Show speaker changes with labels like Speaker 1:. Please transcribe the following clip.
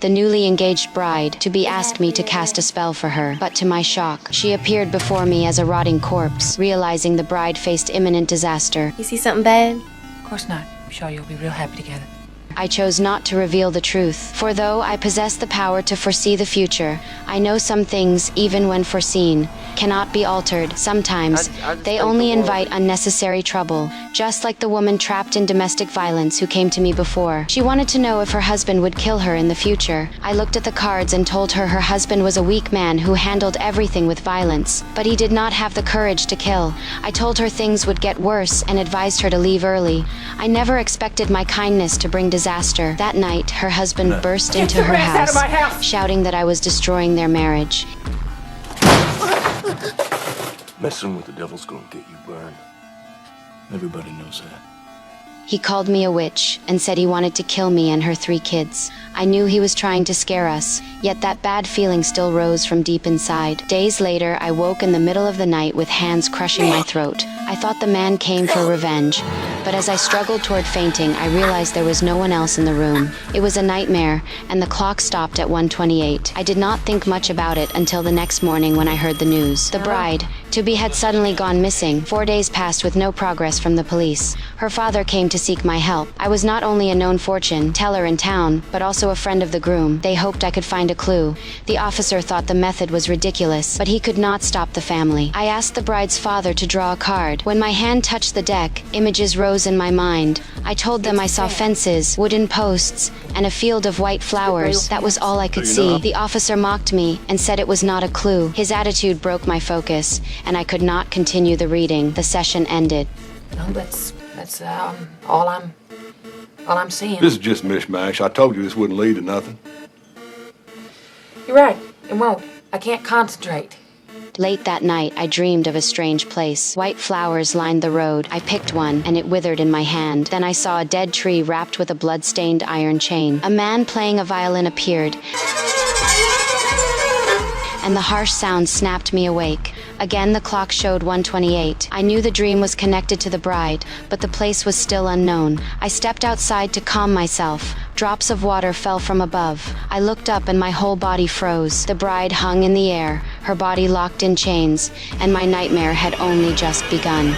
Speaker 1: The newly engaged bride-to-be asked me to cast a spell for her, but to my shock, she appeared before me as a rotting corpse. Realizing the bride faced imminent disaster,
Speaker 2: You see something bad?
Speaker 3: Of course not. I'm sure you'll be real happy together.
Speaker 1: I chose not to reveal the truth, for though I possess the power to foresee the future, I know some things, even when foreseen, cannot be altered. Sometimes, they only invite unnecessary trouble, just like the woman trapped in domestic violence who came to me before. She wanted to know if her husband would kill her in the future. I looked at the cards and told her her husband was a weak man who handled everything with violence, but he did not have the courage to kill. I told her things would get worse and advised her to leave early. I never expected my kindness to bring disaster. That night, her husband burst into her house, shouting that I was destroying their marriage.
Speaker 4: Messing with the devil's gonna get you burned. Everybody knows that.
Speaker 1: He called me a witch and said he wanted to kill me and her 3 kids. I knew he was trying to scare us, yet that bad feeling still rose from deep inside. Days later, I woke in the middle of the night with hands crushing my throat. I thought the man came for revenge, but as I struggled toward fainting, I realized there was no one else in the room. It was a nightmare, and the clock stopped at 1:28. I did not think much about it until the next morning when I heard the news. The bride-to-be had suddenly gone missing. 4 days passed with no progress from the police. Her father came to seek my help. I was not only a known fortune teller in town, but also a friend of the groom. They hoped I could find a clue. The officer thought the method was ridiculous, but he could not stop the family. I asked the bride's father to draw a card. When my hand touched the deck, images rose in my mind. I told them I saw fences, wooden posts, and a field of white flowers. That was all I could see. The officer mocked me and said it was not a clue. His attitude broke my focus, and I could not continue the reading. The session ended.
Speaker 3: No, that's all I'm seeing.
Speaker 4: This is just mishmash. I told you this wouldn't lead to nothing.
Speaker 3: You're right. It won't. I can't concentrate.
Speaker 1: Late that night, I dreamed of a strange place. White flowers lined the road. I picked one, and it withered in my hand. Then I saw a dead tree wrapped with a blood-stained iron chain. A man playing a violin appeared, and the harsh sound snapped me awake. Again, the clock showed 1:28. I knew the dream was connected to the bride, but the place was still unknown. I stepped outside to calm myself. Drops of water fell from above. I looked up and my whole body froze. The bride hung in the air, her body locked in chains, and my nightmare had only just begun.